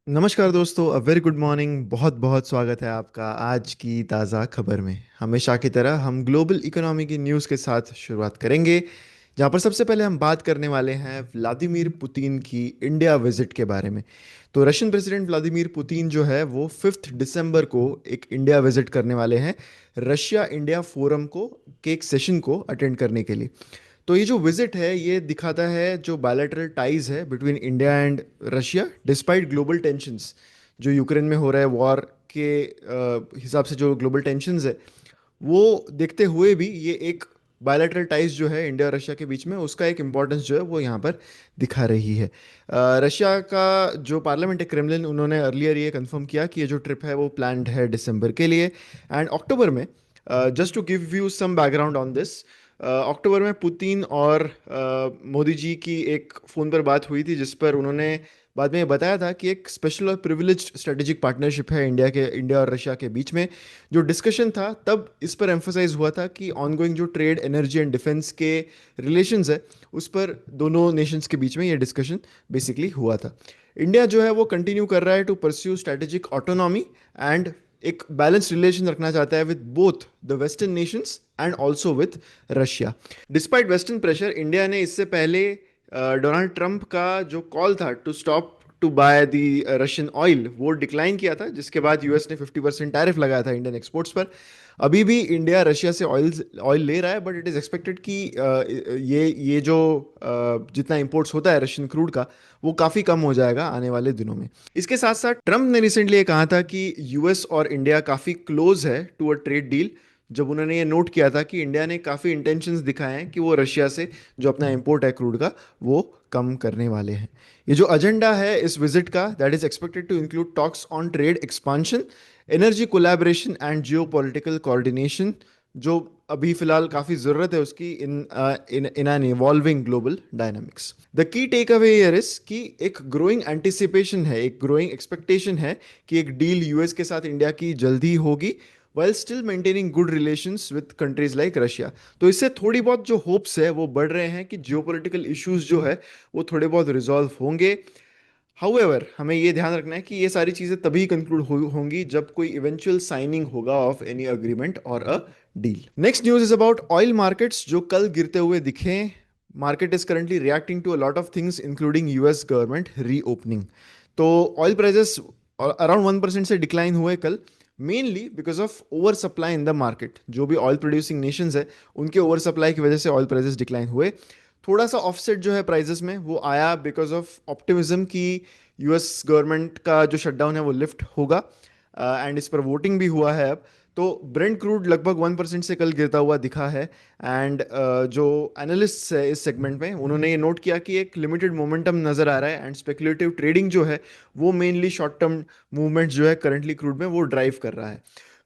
नमस्कार दोस्तों, a very good morning. बहुत बहुत स्वागत है आपका आज की ताज़ा खबर में। हमेशा की तरह हम ग्लोबल इकोनॉमी की न्यूज़ के साथ शुरुआत करेंगे, जहां पर सबसे पहले हम बात करने वाले हैं व्लादिमीर पुतिन की इंडिया विजिट के बारे में। तो रशियन प्रेसिडेंट व्लादिमीर पुतिन जो है वो 5 दिसंबर को एक इंडिया विजिट करने वाले हैं, रशिया इंडिया फोरम को के एक सेशन को अटेंड करने के लिए। तो ये जो विजिट है ये दिखाता है जो बायलैटरल टाइज है between India and Russia despite global tensions. जो यूक्रेन में हो रहा है वॉर के हिसाब से जो ग्लोबल टेंशंस है वो देखते हुए भी ये एक बायलैटरल टाइज जो है इंडिया और रशिया के बीच में उसका एक इम्पोर्टेंस जो है वो यहाँ पर दिखा रही है। रशिया का जो पार्लियामेंट है क्रेमलिन, उन्होंने अर्लियर ये कंफर्म किया कि ये जो ट्रिप है वो प्लान्ड है दिसंबर के लिए एंड अक्टूबर में। Just to give you some background on this, अक्टूबर में पुतिन और मोदी जी की एक फ़ोन पर बात हुई थी जिस पर उन्होंने बाद में ये बताया था कि एक स्पेशल और प्रिविलेज्ड स्ट्रेटेजिक पार्टनरशिप है इंडिया और रशिया के बीच में। जो डिस्कशन था तब इस पर एम्फोसाइज हुआ था कि ऑनगोइंग जो ट्रेड, एनर्जी एंड डिफेंस के रिलेशंस है उस पर दोनों नेशंस के बीच में ये डिस्कशन बेसिकली हुआ था। इंडिया जो है वो कंटिन्यू कर रहा है to pursue strategic autonomy and एक बैलेंस रिलेशन रखना चाहता है with both the western nations and also with Russia. Despite western pressure, India ने इससे पहले डोनाल्ड ट्रंप का जो कॉल था to stop to buy the Russian oil वो डिक्लाइन किया था, जिसके बाद यूएस ने 50% टैरिफ लगाया था इंडियन एक्सपोर्ट्स पर। अभी भी इंडिया रशिया से ऑयल ऑयल ले रहा है, बट इट इज़ एक्सपेक्टेड कि ये जो जितना इंपोर्ट्स होता है रशियन क्रूड का वो काफ़ी कम हो जाएगा आने वाले दिनों में। इसके साथ साथ ट्रंप ने रिसेंटली ये कहा था कि यूएस और इंडिया काफ़ी क्लोज है टू अ ट्रेड डील, जब उन्होंने ये नोट किया था कि इंडिया ने काफ़ी इंटेंशंस दिखाए हैं कि वो रशिया से जो अपना इंपोर्ट है क्रूड का वो कम करने वाले हैं। ये जो एजेंडा है इस विजिट का, that is expected to include talks on trade expansion, energy collaboration and geo political coordination, जो अभी फिलहाल काफ़ी ज़रूरत है उसकी in in in an evolving global dynamics. The key take away here is कि एक ग्रोइंग एंटिसिपेशन है, एक ग्रोइंग एक्सपेक्टेशन है कि एक डील यूएस के साथ इंडिया की जल्दी होगी, while still maintaining good relations with countries like Russia. तो इससे थोड़ी बहुत जो होप्स है वो बढ़ रहे हैं कि जियोपॉलिटिकल इश्यूज जो है वो थोड़े बहुत रिजॉल्व होंगे। हाउएवर हमें ये ध्यान रखना है कि ये सारी चीज़ें तभी कंक्लूड होंगी जब कोई इवेंचुअल साइनिंग होगा ऑफ एनी अग्रीमेंट और a deal. Next news is about oil markets जो कल गिरते हुए दिखे। Market is currently reacting to a lot of things including US government reopening. तो ऑयल प्राइसेस अराउंड 1% से डिक्लाइन हुए कल, mainly because of over supply in the market. जो भी ऑयल प्रोड्यूसिंग नेशंस है उनके ओवर सप्लाई की वजह से ऑयल प्राइसेस डिक्लाइन हुए। थोड़ा सा ऑफसेट जो है प्राइसेस में वो आया बिकॉज ऑफ ऑप्टिमिज्म की यूएस गवर्नमेंट का जो शटडाउन है वो लिफ्ट होगा एंड इस पर वोटिंग भी हुआ है अब। तो ब्रेंट क्रूड लगभग 1% से कल गिरता हुआ दिखा है एंड जो एनालिस्ट्स है इस सेगमेंट में उन्होंने ये नोट किया कि एक लिमिटेड मोमेंटम नजर आ रहा है एंड स्पेकुलेटिव ट्रेडिंग जो है वो मेनली शॉर्ट टर्म मूवमेंट जो है करंटली क्रूड में वो ड्राइव कर रहा है।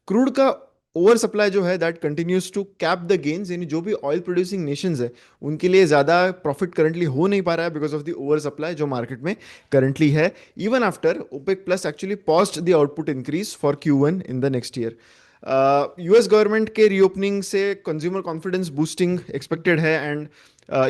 क्रूड का ओवर सप्लाई जो है that continues to cap the gains, यानी जो भी ऑयल प्रोड्यूसिंग नेशंस है उनके लिए ज़्यादा प्रॉफिट करंटली हो नहीं पा रहा है because of the over supply जो मार्केट में करंटली है, even after OPEC plus actually paused the output increase for Q1 in the next year. US government के रीओपनिंग से कंज्यूमर कॉन्फिडेंस बूस्टिंग एक्सपेक्टेड है एंड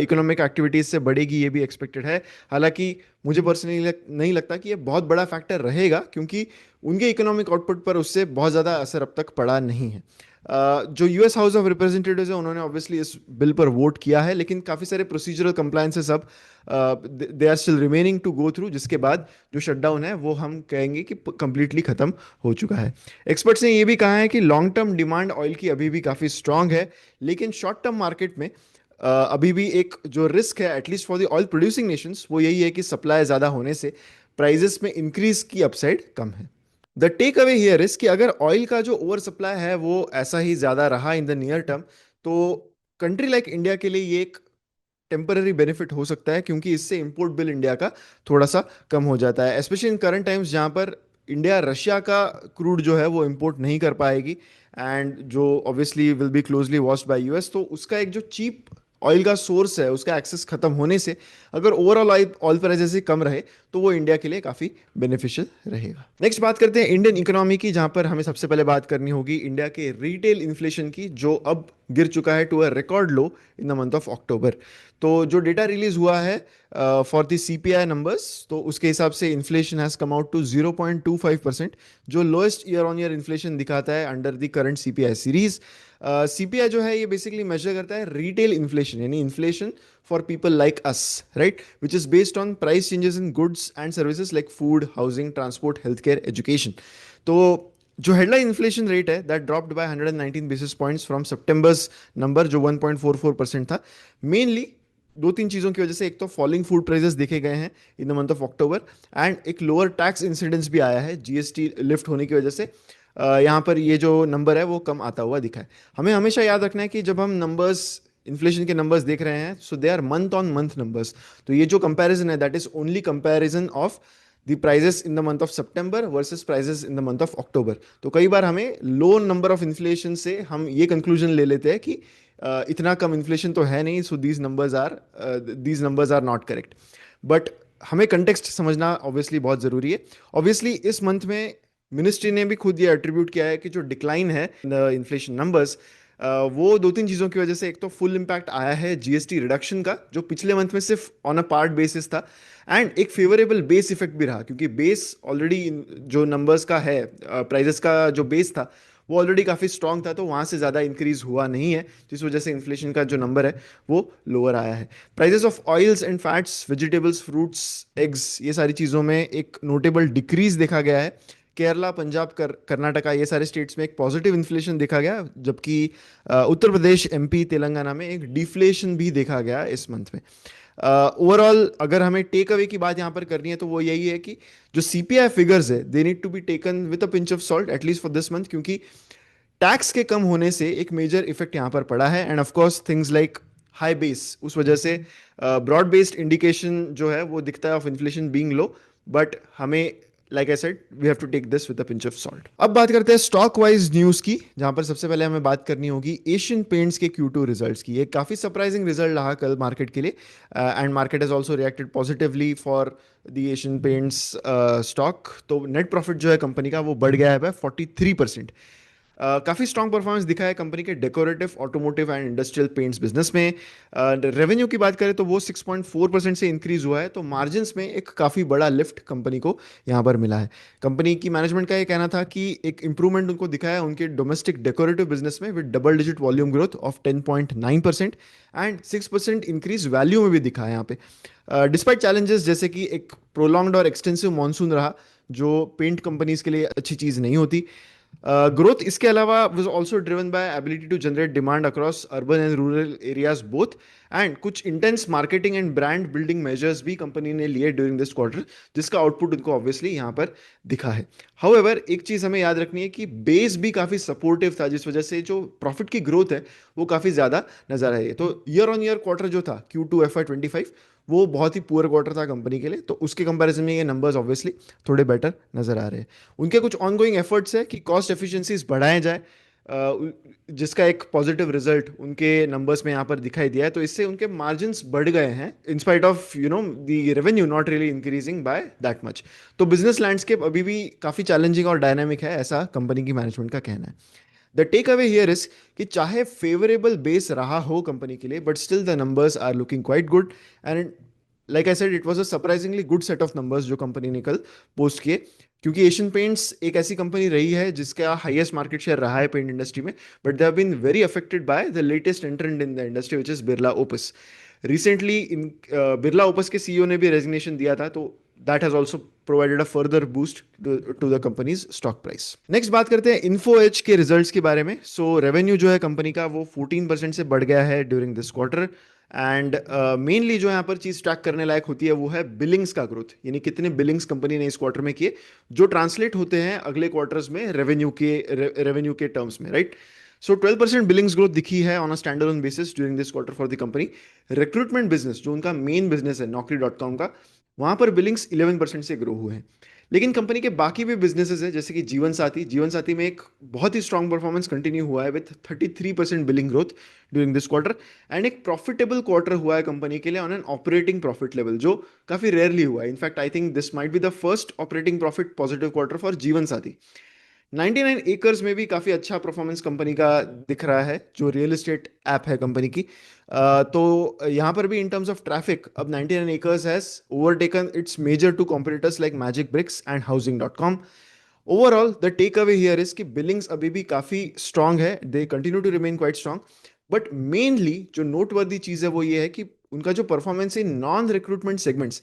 इकोनॉमिक एक्टिविटीज से बढ़ेगी ये भी एक्सपेक्टेड है। हालांकि मुझे पर्सनली नहीं लगता कि ये बहुत बड़ा फैक्टर रहेगा क्योंकि उनके इकोनॉमिक आउटपुट पर उससे बहुत ज़्यादा असर अब तक पड़ा नहीं है। जो यूएस हाउस ऑफ रिप्रेजेंटेटिव्स है उन्होंने ऑब्वियसली इस बिल पर वोट किया है, लेकिन काफ़ी सारे प्रोसीजरल कंप्लायंसेस अब they are still remaining to go through, जिसके बाद जो शटडाउन है वो हम कहेंगे कि कंप्लीटली खत्म हो चुका है। एक्सपर्ट्स ने ये भी कहा है कि लॉन्ग टर्म डिमांड ऑयल की अभी भी काफ़ी स्ट्रांग है, लेकिन शॉर्ट टर्म मार्केट में अभी भी एक जो रिस्क है at least for the oil producing Nations वो यही है कि सप्लाई ज़्यादा होने से प्राइजेस में इंक्रीज की अपसाइड कम है। The take away here is कि अगर ऑयल का जो ओवर सप्लाई है वो ऐसा ही ज़्यादा रहा इन द नियर टर्म, तो कंट्री लाइक इंडिया के लिए ये एक टेम्पररी बेनिफिट हो सकता है क्योंकि इससे इंपोर्ट बिल इंडिया का थोड़ा सा कम हो जाता है, स्पेशली इन करंट टाइम्स जहाँ पर इंडिया रशिया का क्रूड जो है वो इंपोर्ट नहीं कर पाएगी एंड जो obviously will be closely watched bye US. तो उसका एक जो चीप ऑयल का सोर्स है उसका एक्सेस खत्म होने से अगर ओवरऑल ऑयल प्राइसेस ही कम रहे तो वो इंडिया के लिए काफ़ी बेनिफिशियल रहेगा। नेक्स्ट बात करते हैं इंडियन इकोनॉमी की, जहां पर हमें सबसे पहले बात करनी होगी इंडिया के रिटेल इन्फ्लेशन की, जो अब गिर चुका है to a record low in the month of October. तो जो डेटा रिलीज हुआ है फॉर द सीपीआई नंबर्स, तो उसके हिसाब से inflation has come out to 0.25%, जो lowest year on year inflation दिखाता है under the current CPI series. CPI जो है ये बेसिकली मेजर करता है रिटेल इन्फ्लेशन, यानी inflation for people like us, right, which is based on price changes in goods and services like food, housing, transport, health care, education. तो जो headline inflation rate है that dropped by 119 basis points from सितंबर्स number जो 1.44% था, mainly दो तीन चीज़ों की वजह से। एक तो फॉलिंग फूड प्राइसेस देखे गए हैं इन the month of October, and एक लोअर टैक्स इंसिडेंस भी आया है जीएसटी लिफ्ट होने की वजह से। यहाँ पर ये जो नंबर है वो कम आता हुआ दिखा है। हमें हमेशा याद रखना है कि जब हम नंबर्स, इन्फ्लेशन के नंबर्स देख रहे हैं, so they are month on month numbers. तो ये जो कंपैरिजन है that is only comparison of the prices in the month of September versus prices in the month of October. तो कई बार हमें लो नंबर ऑफ इन्फ्लेशन से हम ये कंक्लूजन ले लेते हैं कि इतना कम इन्फ्लेशन तो है नहीं, so these numbers are not correct. But हमें कंटेक्स्ट समझना ऑब्वियसली बहुत ज़रूरी है। ऑब्वियसली इस मंथ में मिनिस्ट्री ने भी खुद ये एट्रीब्यूट किया है कि जो डिक्लाइन है इन्फ्लेशन नंबर्स, वो दो तीन चीज़ों की वजह से। एक तो फुल इम्पैक्ट आया है जीएसटी रिडक्शन का, जो पिछले मंथ में सिर्फ ऑन अ पार्ट बेसिस था, एंड एक फेवरेबल बेस इफेक्ट भी रहा, क्योंकि बेस ऑलरेडी जो नंबर्स का है, प्राइजेस का जो बेस था वो ऑलरेडी काफ़ी स्ट्रांग था, तो वहाँ से ज़्यादा इंक्रीज हुआ नहीं है, जिस वजह से इन्फ्लेशन का जो नंबर है वो लोअर आया है। Prices of oils and fats, vegetables, fruits, eggs, ये सारी चीज़ों में एक नोटेबल डिक्रीज देखा गया है। केरला, पंजाब, कर्नाटका, ये सारे स्टेट्स में एक पॉजिटिव इन्फ्लेशन देखा गया, जबकि उत्तर प्रदेश, एमपी, तेलंगाना में एक डिफ्लेशन भी देखा गया इस मंथ में। ओवरऑल अगर हमें टेक अवे की बात यहाँ पर करनी है तो वो यही है कि जो सीपीआई फिगर्स है they need to be taken with a pinch of salt at least for this month, क्योंकि टैक्स के कम होने से एक मेजर इफेक्ट यहाँ पर पड़ा है, end of course things like high base, उस वजह से ब्रॉड बेस्ड इंडिकेशन जो है वो दिखता है of inflation being low. But हमें, like I said, we have to take this with a pinch of salt. अब बात करते हैं स्टॉक वाइज न्यूज की, जहां पर सबसे पहले हमें बात करनी होगी एशियन पेंट्स के Q2 रिजल्ट्स की। ये काफी सरप्राइजिंग रिजल्ट रहा कल मार्केट के लिए, and market has also reacted positively for the Asian paints stock. तो नेट प्रॉफिट जो है कंपनी का वो बढ़ गया है 43%। काफ़ी स्ट्रॉन्ग परफॉर्मेंस दिखा है कंपनी के decorative, automotive and industrial paints business में। रेवेन्यू की बात करें तो वो 6.4% से इंक्रीज हुआ है, तो मार्जिन्स में एक काफ़ी बड़ा लिफ्ट कंपनी को यहाँ पर मिला है। कंपनी की मैनेजमेंट का ये कहना था कि एक इंप्रूवमेंट उनको दिखा है उनके डोमेस्टिक डेकोरेटिव बिजनेस में, with double digit volume growth of 10.9% and 6% increase value में भी दिखा है यहाँ पे, डिस्पाइट चैलेंजेस जैसे कि एक प्रोलॉन्ग्ड और एक्सटेंसिव मॉनसून रहा, जो पेंट कंपनीज के लिए अच्छी चीज़ नहीं होती। ग्रोथ इसके अलावा was also driven by ability to generate demand across urban and rural areas both, and कुछ intense marketing and brand building measures भी कंपनी ने लिए ड्यूरिंग दिस क्वार्टर, जिसका आउटपुट उनको ऑब्वियसली यहाँ पर दिखा है। हाउएवर एक चीज़ हमें याद रखनी है कि बेस भी काफ़ी सपोर्टिव था, जिस वजह से जो प्रॉफिट की ग्रोथ है वो काफ़ी ज़्यादा नजर आ रही है। तो ईयर ऑन ईयर क्वार्टर जो था Q2 FY25 वो बहुत ही पुअर क्वार्टर था कंपनी के लिए, तो उसके कंपैरिजन में ये नंबर्स ऑब्वियसली थोड़े बेटर नजर आ रहे हैं। उनके कुछ ऑनगोइंग एफर्ट्स है कि कॉस्ट एफिशिएंसीज बढ़ाए जाए, जिसका एक पॉजिटिव रिजल्ट उनके नंबर्स में यहाँ पर दिखाई दिया है। तो इससे उनके मार्जिन्स बढ़ गए हैं in spite of the revenue not really increasing by that much. तो बिजनेस लैंडस्केप अभी भी काफ़ी चैलेंजिंग और डायनामिक है, ऐसा कंपनी की मैनेजमेंट का कहना है। The take away here is कि चाहे फेवरेबल बेस रहा हो कंपनी के लिए, but still the numbers are looking quite good, and like I said it was a surprisingly good set of numbers जो कंपनी ने कल पोस्ट किए, क्योंकि एशियन पेंट्स एक ऐसी कंपनी रही है जिसका हाईएस्ट मार्केट शेयर रहा है पेंट इंडस्ट्री में, but they have been very affected by the latest entrant in the industry which is Birla Opus. Recently in Birla Opus के सीईओ ने भी रेजिग्नेशन दिया था, तो that has also provided a further boost to the company's stock price. Next बात करते हैं info as के रिजल्ट्स के बारे में। सो रेवेन्यू जो है कंपनी का वो 14% से बढ़ गया है during this quarter, and mainly जो यहाँ पर चीज ट्रैक करने लायक होती है वो है बिलिंग्स का ग्रोथ, यानी कितने बिलिंग्स कंपनी ने इस क्वार्टर में किए, जो ट्रांसलेट होते हैं अगले क्वार्टर्स में रेवेन्यू के टर्म्स में, राइट। सो 12% बिलिंग्स ग्रोथ दिखी है on a standard on basis during this quarter for the company. Recruitment business जो उनका मेन बिजनेस है Naukri.com का, वहां पर बिलिंग्स 11% से ग्रो हुए हैं। लेकिन कंपनी के बाकी भी बिजनेसेस है, जैसे कि जीवन साथी में एक बहुत ही स्ट्रांग परफॉर्मेंस कंटिन्यू हुआ है with 33% billing growth during this quarter, and एक प्रॉफिटेबल क्वार्टर हुआ है कंपनी के लिए on an operating profit level, जो काफी रेयरली हुआ है। In fact I think this might be the first operating profit positive quarter for जीवन साथी। 99 एकर्स में भी काफी अच्छा परफॉर्मेंस कंपनी का दिख रहा है, जो रियल एस्टेट ऐप है कंपनी की। तो यहाँ पर भी इन टर्म्स ऑफ ट्रैफिक अब 99 acres has overtaken its major two competitors like Magic Bricks and Housing dot com. Overall the take away here is कि बिलिंग्स अभी भी काफी स्ट्रांग है, they continue to remain quite strong. But mainly जो noteworthy चीज है वो ये है कि उनका जो performance in non recruitment segments,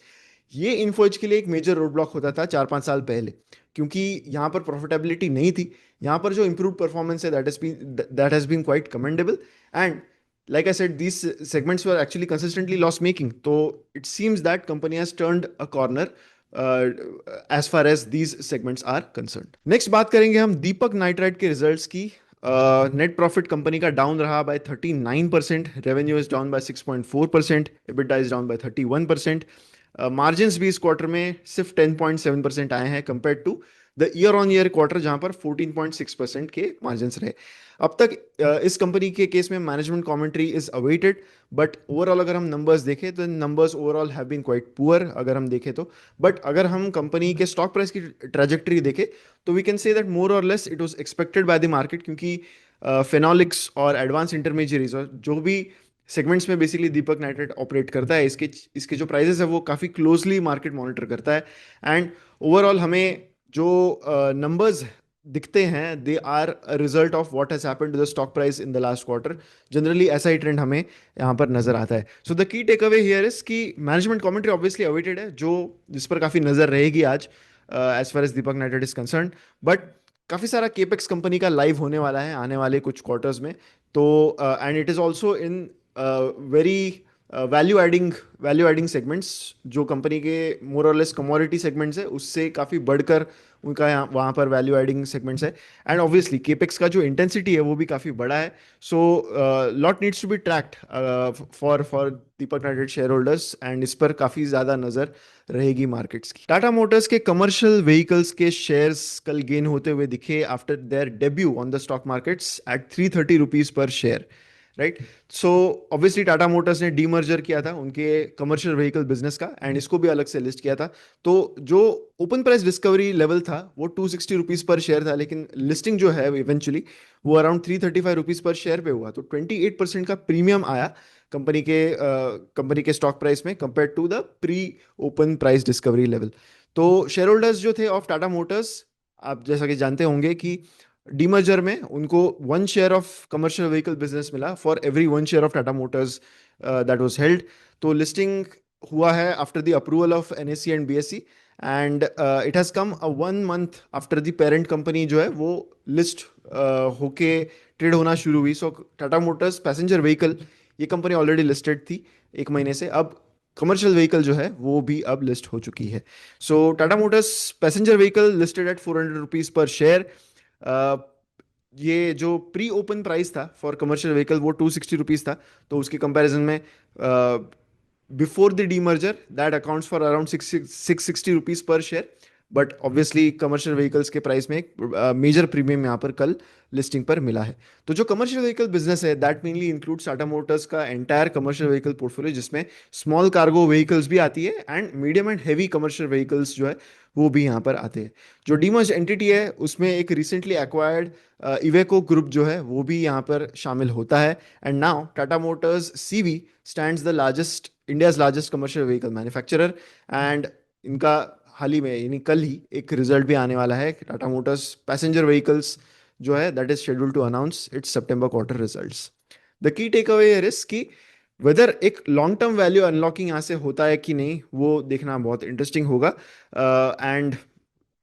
ये इन्फोएज के लिए एक मेजर रोड ब्लॉक होता था 4-5 साल पहले, क्योंकि यहाँ पर प्रॉफिटेबिलिटी नहीं थी। यहाँ पर जो इम्प्रूव परफॉर्मेंस है that has been quite commendable. And like I said, these segments were actually consistently loss making. So it seems that company has turned a corner uh, as far as these segments are concerned. Next बात करेंगे हम Deepak nitrite के results की। Net profit company का down रहा by 39%, revenue is down by 6.4%, EBITDA is down by 31%। Margins भी इस quarter में सिर्फ 10.7% आए हैं compare to the year on year quarter, जहां पर 14.6% के मार्जिन्स रहे। अब तक इस कंपनी के केस में management commentary is awaited, but overall अगर हम नंबर्स देखें तो numbers overall have been quite poor अगर हम देखें तो। बट अगर हम कंपनी के स्टॉक प्राइस की ट्रेजेक्टरी देखें तो we can say that more और less it was expected by the market, क्योंकि फेनोलिक्स और एडवांस इंटरमीडिएरीज और जो भी सेगमेंट्स में बेसिकली दीपक नाइट्राइट ऑपरेट करता है, इसके इसके जो प्राइसेस है वो काफ़ी क्लोजली मार्केट मॉनिटर करता है। एंड ओवरऑल हमें जो नंबर्स दिखते हैं they are a result of what has happened to the stock price in the last quarter. Generally ऐसा ही ट्रेंड हमें यहाँ पर नजर आता है। So the key take away here is कि मैनेजमेंट कमेंट्री ऑब्वियसली अवेटेड है, जो जिस पर काफ़ी नजर रहेगी आज as far as Deepak nitrite is concern. But काफ़ी सारा केपेक्स कंपनी का लाइव होने वाला है आने वाले कुछ क्वार्टर्स में। तो and it is also in very value adding segments, जो कंपनी के मोर और लेस कमोडिटी सेगमेंट्स है उससे काफ़ी बढ़कर उनका यहाँ वहाँ पर वैल्यू एडिंग सेगमेंट्स है। एंड ऑब्वियसली केपेक्स का जो इंटेंसिटी है वो भी काफ़ी बड़ा है। So lot needs to be tracked for Deepak nitrite share holders, and इस पर काफ़ी ज़्यादा नज़र रहेगी मार्केट्स की। टाटा मोटर्स के कमर्शियल व्हीकल्स के शेयर्स कल गेन होते हुए दिखे after their debut on the stock markets at 330 rupees per share, right. So obviously Tata Motors ने डीमर्जर किया था उनके कमर्शियल व्हीकल बिजनेस का, एंड इसको भी अलग से लिस्ट किया था। तो जो ओपन प्राइस डिस्कवरी लेवल था वो 260 रुपीज पर शेयर था, लेकिन लिस्टिंग जो है इवेंचुअली वो अराउंड 335 रुपीज पर शेयर पे हुआ। तो 28% का प्रीमियम आया कंपनी के स्टॉक प्राइस में compare to the pre open price discovery level. तो शेयर होल्डर्स जो थे ऑफ टाटा मोटर्स, आप जैसा कि जानते होंगे कि डीमर्जर में उनको 1 share of commercial vehicle business मिला for every 1 share of Tata Motors that was held. तो लिस्टिंग हुआ है after the approval of NSC and BSC, and it has come 1 month after the parent company जो है वो लिस्ट होके ट्रेड होना शुरू हुई। So Tata Motors passenger vehicle, ये कंपनी ऑलरेडी लिस्टेड थी 1 महीने से, अब कमर्शियल व्हीकल जो है वो भी अब लिस्ट हो चुकी है। So Tata Motors passenger vehicle listed at 400 rupees per share. ये जो प्री ओपन प्राइस था फॉर कमर्शियल व्हीकल वो 260 रुपीज था, तो उसके कंपैरिजन में before the demerger that accounts for around 660 rupees per share. But obviously commercial vehicles के प्राइस में एक मेजर प्रीमियम यहाँ पर कल लिस्टिंग पर मिला है। तो जो कमर्शियल व्हीकल बिजनेस है that mainly includes Tata Motors का एंटायर कमर्शियल व्हीकल पोर्टफोलियो, जिसमें स्मॉल कार्गो व्हीकल्स भी आती है and medium and heavy commercial vehicles जो है वो भी यहाँ पर आते हैं। जो डीमर्ज एंटिटी है उसमें एक रिसेंटली एक्वायर्ड इवेको ग्रुप जो है वो भी यहाँ पर शामिल होता है। And now Tata Motors CV stands the largest India's largest commercial vehicle manufacturer. And इनका हाल ही में यानी कल ही एक रिजल्ट भी आने वाला है। टाटा मोटर्स पैसेंजर व्हीकल्स जो है that is schedule to announce its September quarter results. The key take away here is कि वेदर एक लॉन्ग टर्म वैल्यू अनलॉकिंग यहाँ से होता है कि नहीं वो देखना बहुत इंटरेस्टिंग होगा। एंड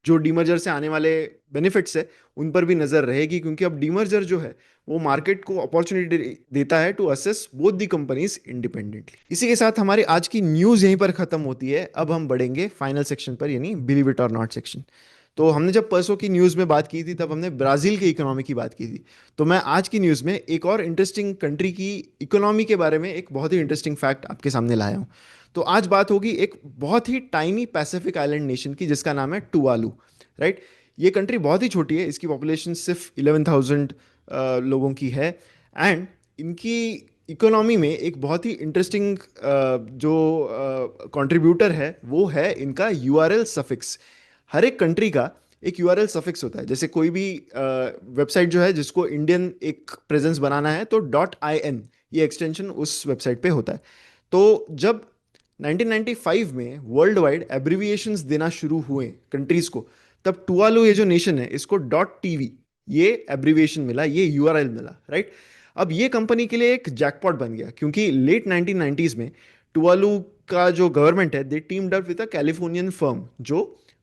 जो डीमर्जर से आने वाले बेनिफिट्स है उन पर भी नजर रहेगी, क्योंकि अब डीमर्जर जो है वो मार्केट को अपॉर्चुनिटी देता है to assess both the companies independently. इसी के साथ हमारी आज की न्यूज यहीं पर खत्म होती है। अब हम बढ़ेंगे फाइनल सेक्शन पर, यानी बिलीव इट और नॉट सेक्शन। तो हमने जब परसों की न्यूज में बात की थी तब हमने ब्राजील की इकोनॉमी की बात की थी। तो मैं आज की न्यूज में एक और इंटरेस्टिंग कंट्री की इकोनॉमी के बारे में एक बहुत ही इंटरेस्टिंग फैक्ट आपके सामने लाया हूं। तो आज बात होगी एक बहुत ही टाइनी पैसिफिक आइलैंड नेशन की जिसका नाम है टुवालू, राइट। ये कंट्री बहुत ही छोटी है, इसकी पॉपुलेशन सिर्फ 11,000 लोगों की है। एंड इनकी इकोनॉमी में एक बहुत ही इंटरेस्टिंग जो कंट्रीब्यूटर है वो है इनका यूआरएल सफिक्स। हर एक कंट्री का एक यूआरएल सफिक्स होता है। जैसे कोई भी वेबसाइट जो है जिसको इंडियन एक प्रेजेंस बनाना है तो डॉट आई एन ये एक्सटेंशन उस वेबसाइट पे होता है। तो जब 1995 में वर्ल्ड वाइड एब्रिविएशंस देना शुरू हुए कंट्रीज को, तब टुवालू ये जो नेशन है इसको डॉट टीवी ये एब्रिविएशन मिला, ये यूआरएल मिला, राइट। अब ये कंपनी के लिए एक जैकपॉट बन गया, क्योंकि लेट 1990s में टुवालू का जो गवर्नमेंट है they teamed up with a Californian firm जो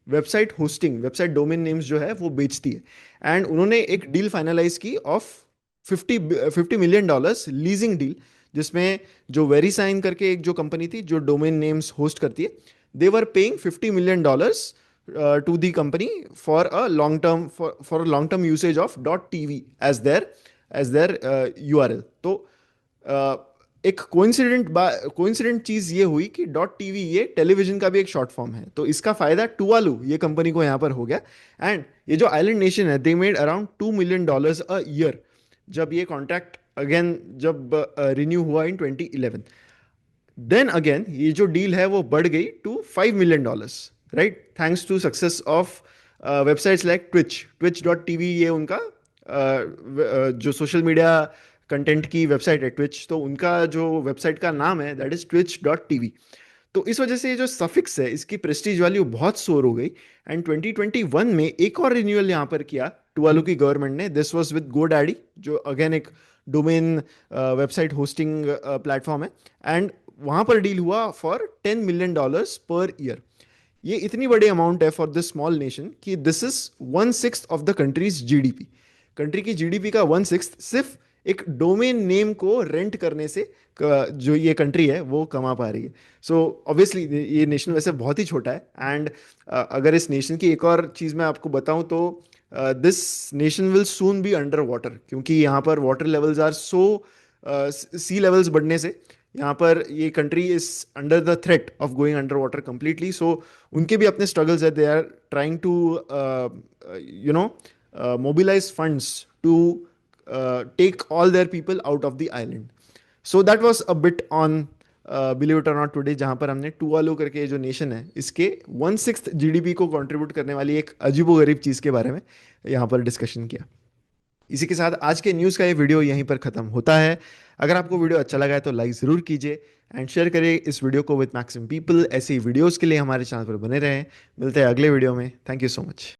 website hosting, website domain names जो है वो बेचती है। एंड उन्होंने एक डील फाइनलाइज की of 50 million dollars leasing deal, जिसमें जो वेरी साइन करके एक जो कंपनी थी जो डोमेन नेम्स होस्ट करती है, दे were paying $50 million to the company for a long term usage of .tv as their URL। तो uh, एक कोइंसिडेंट चीज ये हुई कि डॉट टीवी ये टेलीविजन का भी एक शॉर्ट फॉर्म है, तो इसका फायदा टुवालू ये कंपनी को यहाँ पर हो गया। एंड ये जो आइलैंड नेशन है they made around $2 million a year जब ये कॉन्ट्रैक्ट अगेन जब रिन्यू हुआ इन 2011। देन अगेन ये जो डील है वो बढ़ गई to $5 million, right, thanks to success of websites like Twitch TV ये उनका जो सोशल मीडिया कंटेंट की वेबसाइट है ट्विच, तो उनका जो वेबसाइट का नाम है दैट इज twitch.tv। तो इस वजह से ये जो सफिक्स है इसकी प्रेस्टीज वैल्यू बहुत सोर हो गई। एंड 2021 में एक और रिन्यूअल यहाँ पर किया टुवालू की गवर्नमेंट ने, दिस वाज विद गोडैडी जो अगेन एक डोमेन वेबसाइट होस्टिंग प्लेटफॉर्म है। एंड वहाँ पर डील हुआ फॉर $10 million पर ईयर। ये इतनी बड़ी अमाउंट है फॉर दिस स्मॉल नेशन कि this is 1/6 of the countries GDP. Country की जीडीपी का 1/6 सिर्फ एक डोमेन नेम को रेंट करने से जो ये कंट्री है वो कमा पा रही है। सो ऑब्वियसली ये नेशन वैसे बहुत ही छोटा है। एंड अगर इस नेशन की एक और चीज़ मैं आपको बताऊं तो this nation will soon be under water, क्योंकि यहाँ पर water levels are so, sea levels बढ़ने से यहाँ पर ये country is under the threat of going under water completely. So उनके भी अपने स्ट्रगल्स है, they are trying to you know mobilize funds to take all their people out of the island. So that was a bit on believe it or not today, जहाँ पर हमने टुवालू करके जो nation है इसके 1/6 जीडीपी को contribute करने वाली एक अजीबोगरीब चीज़ के बारे में यहाँ पर डिस्कशन किया। इसी के साथ आज के न्यूज़ का ये वीडियो यहीं पर ख़त्म होता है। अगर आपको वीडियो अच्छा लगा है तो लाइक ज़रूर कीजिए एंड शेयर करिए इस वीडियो को विद मैक्सिमम पीपल। ऐसे ही वीडियोज़ के लिए हमारे चैनल पर बने रहें। मिलते हैं अगले वीडियो में। Thank you so much.